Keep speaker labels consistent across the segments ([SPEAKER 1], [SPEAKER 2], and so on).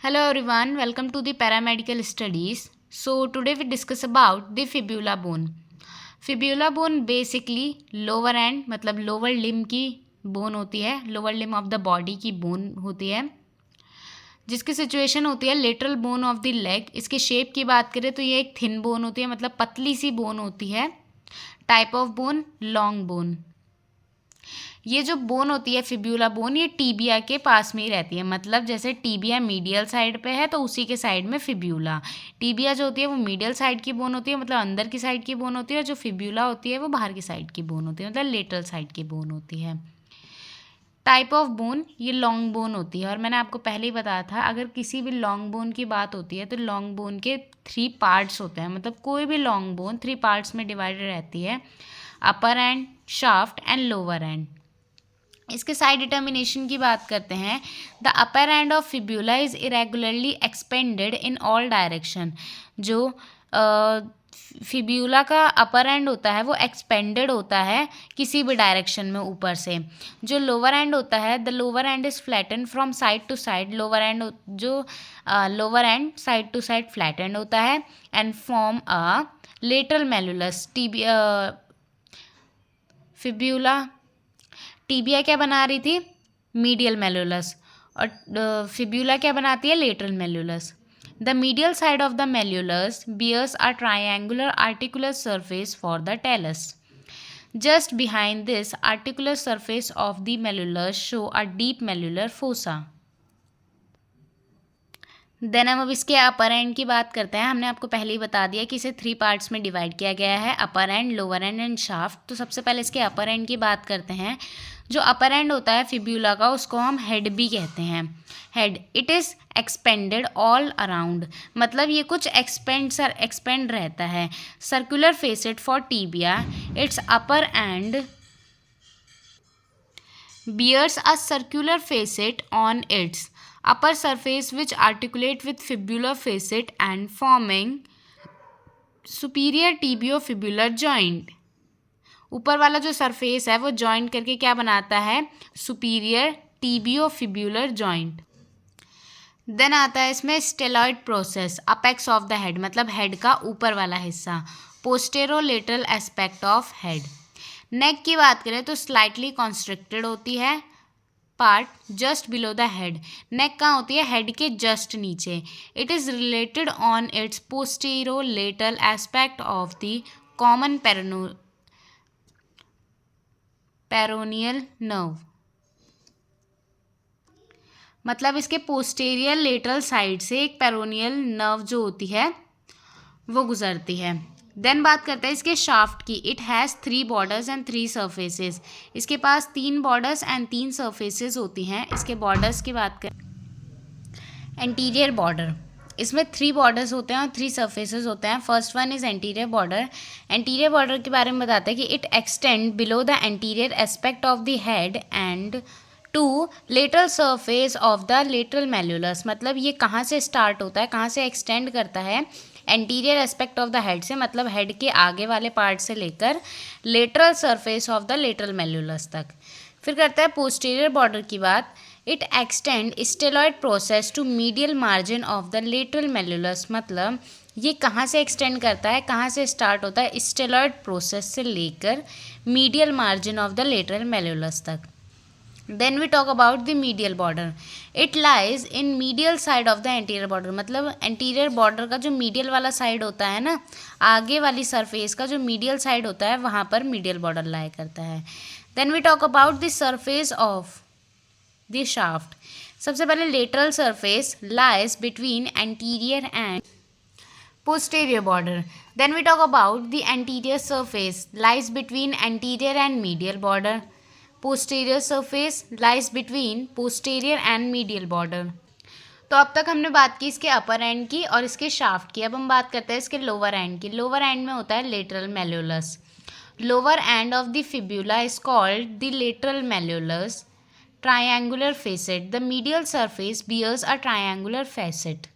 [SPEAKER 1] Hello everyone, welcome to the paramedical studies. So today we discuss about the fibula bone. Fibula bone basically lower end मतलब lower limb की bone होती है, lower limb of the body की bone होती है, जिसकी situation होती है lateral bone of the leg. इसके शेप की बात करें तो ये एक थिन बोन होती है, मतलब पतली सी बोन होती है। Type of bone long bone. ये जो बोन होती है फिब्यूला बोन, ये टीबिया के पास में ही रहती है, मतलब जैसे टीबिया मीडियल साइड पे है तो उसी के साइड में फिब्यूला। टीबिया जो होती है वो मीडियल साइड की बोन होती है, मतलब अंदर की साइड की बोन होती है, और जो फिब्यूला होती है वो बाहर की साइड की बोन होती है, मतलब लेटरल साइड की बोन होती है। टाइप ऑफ बोन, ये लॉन्ग बोन होती है, और मैंने आपको पहले ही बताया था अगर किसी भी लॉन्ग बोन की बात होती है तो लॉन्ग बोन के 3 पार्ट्स होते हैं, मतलब कोई भी लॉन्ग बोन 3 पार्ट्स में डिवाइडेड रहती है, upper end, shaft end lower end. इसके साइड डिटर्मिनेशन की बात करते हैं। The upper end of fibula is irregularly expanded in all direction. जो फिब्यूला का अपर एंड होता है वो एक्सपेंडेड होता है किसी भी डायरेक्शन में ऊपर से। जो लोअर एंड होता है, the lower end is flatten from side to side. Lower end जो lower end side to side flattened होता है and form a lateral malleolus. Fibula tibia क्या बना रही थी? Medial malleolus. और फिब्यूला क्या बनाती है? Lateral malleolus. The medial side of the malleolus bears a triangular articular surface for the talus. Just behind this articular surface of the malleolus show a deep malleolar fossa. Then हम अब इसके अपर and की बात करते हैं। हमने आपको पहले ही बता दिया कि इसे 3 पार्ट्स में डिवाइड किया गया है, upper end, lower end and shaft. तो सबसे पहले इसके अपर एंड की बात करते हैं। जो अपर एंड होता है फिब्यूला का उसको हम हेड भी कहते हैं। Head, it is expanded all around, मतलब ये कुछ एक्सपेंड रहता है। Circular facet for tibia, it's upper and bears a circular facet on its upper surface which articulate with fibular facet and forming superior tibiofibular joint. ऊपर वाला जो surface है वो जॉइंट करके क्या बनाता है? Superior टीबियोफिब्यूलर joint. देन आता है इसमें styloid process, apex of the head, मतलब हेड का ऊपर वाला हिस्सा। Posterolateral aspect of head. Neck की बात करें तो स्लाइटली कॉन्स्ट्रिक्टेड होती है, part just below the head. Neck कहाँ होती है? हेड के जस्ट नीचे। It is related on its posterolateral aspect of the common peroneal nerve, मतलब इसके पोस्टेरियर लेटरल साइड से एक पेरोनियल नर्व जो होती है वो गुजरती है। देन बात करते हैं इसके शाफ्ट की। It has 3 borders and 3 surfaces. इसके पास 3 बॉर्डर्स एंड 3 सर्फेसेस होती हैं। इसके बॉर्डर्स की बात करें, एंटीरियर बॉर्डर, इसमें 3 बॉर्डर्स होते हैं और 3 सर्फेसेस होते हैं। First one is anterior border. Anterior border के बारे में बताते हैं कि it extend below the anterior aspect of the head and to lateral surface of the lateral malleolus, मतलब ये कहाँ से स्टार्ट होता है, कहाँ से एक्सटेंड करता है? Anterior aspect of the head से, मतलब हेड के आगे वाले पार्ट से लेकर lateral surface of the lateral malleolus तक। फिर करता है पोस्टीरियर बॉर्डर की बात। It extend styloid process to medial margin of the lateral malleolus, मतलब ये कहाँ से एक्सटेंड करता है, कहाँ से स्टार्ट होता है? स्टेलॉइड प्रोसेस से लेकर medial margin of the lateral malleolus तक। Then we talk about the medial border. It lies in medial side of the anterior border, मतलब एंटीरियर बॉर्डर का जो मीडियल वाला साइड होता है ना, आगे वाली सरफेस का जो मीडियल साइड होता है वहाँ पर मीडियल बॉर्डर लाई करता है। Then we talk about the surface of the shaft. सबसे पहले lateral surface lies between anterior and posterior border. Then we talk about the anterior surface lies between anterior and medial border. Posterior surface lies between posterior and medial border. तो अब तक हमने बात की इसके अपर and की और इसके शाफ्ट की। अब हम बात करते हैं इसके लोअर एंड की। लोअर एंड में होता है lateral malleolus. Lower end of the fibula is called the lateral malleolus triangular facet. The medial surface bears a triangular facet.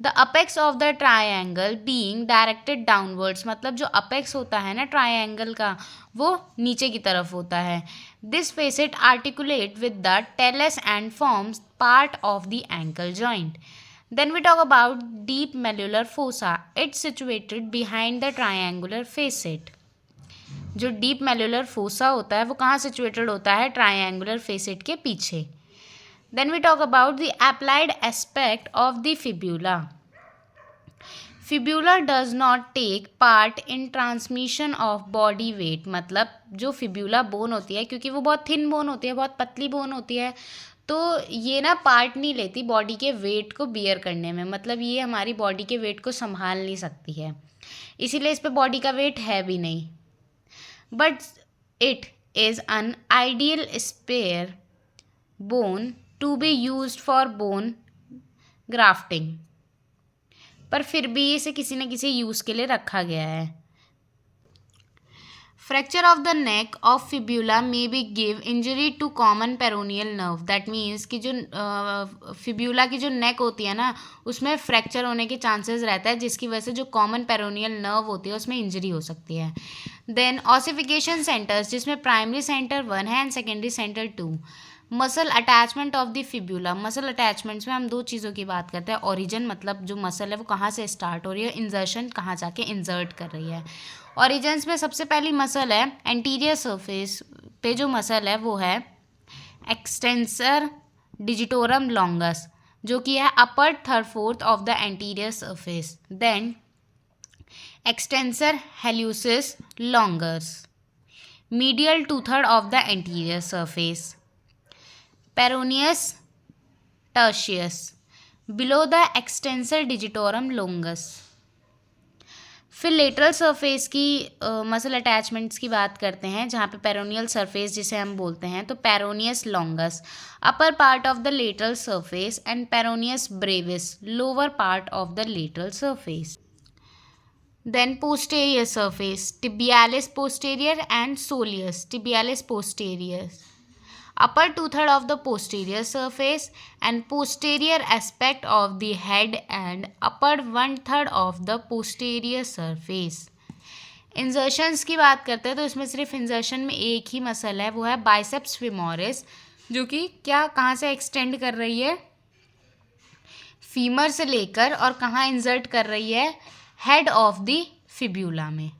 [SPEAKER 1] The apex of the triangle being directed downwards, मतलब जो apex होता है ना triangle का वो नीचे की तरफ होता है. This facet articulate with the talus and forms part of the ankle joint. Then we talk about deep malleolar fossa. It's situated behind the triangular facet. जो डीप मेल्युलर फोसा होता है वो कहाँ सिचुएटेड होता है? ट्राइंगुलर फेसेट के पीछे. Then we talk about the applied aspect of the fibula. Fibula does not take part in transmission of body weight, मतलब जो फिब्यूला बोन होती है, क्योंकि वो बहुत थिन बोन होती है, बहुत पतली बोन होती है, तो ये ना पार्ट नहीं लेती बॉडी के वेट को बियर करने में, मतलब ये हमारी बॉडी के वेट को संभाल नहीं सकती है, इसीलिए इस पे बॉडी का वेट है भी नहीं. But it is an ideal spare bone to be used for bone grafting, पर फिर भी इसे किसी न किसी यूज़ के लिए रखा गया है. Fracture of the neck of fibula may be give injury to common peroneal nerve. That means कि जो फिब्यूला की जो नेक होती है ना उसमें फ्रैक्चर होने के चांसेस रहता है, जिसकी वजह से जो कॉमन पेरोनियल नर्व होती है उसमें इंजरी हो सकती है. देन ऑसिफिकेशन सेंटर्स, जिसमें प्राइमरी सेंटर 1 है and secondary centre 2. Muscle attachment of the fibula. Muscle attachments में हम दो चीज़ों की बात करते हैं. ओरिजिन, मतलब जो मसल है वो कहाँ से स्टार्ट हो रही है, इंजर्शन कहाँ जाके इंजर्ट कर रही है. ओरिजिन्स में सबसे पहली मसल है एंटीरियर सरफेस पे, जो मसल है वो है एक्सटेंसर डिजिटोरम लॉन्गस, जो कि है upper third fourth of the anterior surface. Then extensor hallucis longus, medial 2/3 of the anterior surface. Peroneus tertius, below the extensor digitorum longus. फिर लेटरल सरफेस की मसल अटैचमेंट्स की बात करते हैं, जहाँ पे पेरोनियल सरफेस जिसे हम बोलते हैं, तो peroneus longus upper part of the lateral surface and peroneus brevis lower part of the lateral surface. Then posterior surface, tibialis posterior and soleus. Tibialis posterior upper 2/3 of the posterior surface and posterior aspect of the head and upper 1/3 of the posterior surface. इंजर्शंस की बात करते हैं तो इसमें सिर्फ इंजर्शन में एक ही muscle है, वो है बाइसेप्स फेमोरिस, जो कि क्या कहाँ से एक्सटेंड कर रही है, फीमर से लेकर, और कहाँ इंजर्ट कर रही है, हेड ऑफ द फिब्यूला में.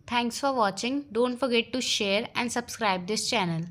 [SPEAKER 1] Thanks for watching. Don't forget to share and subscribe this channel.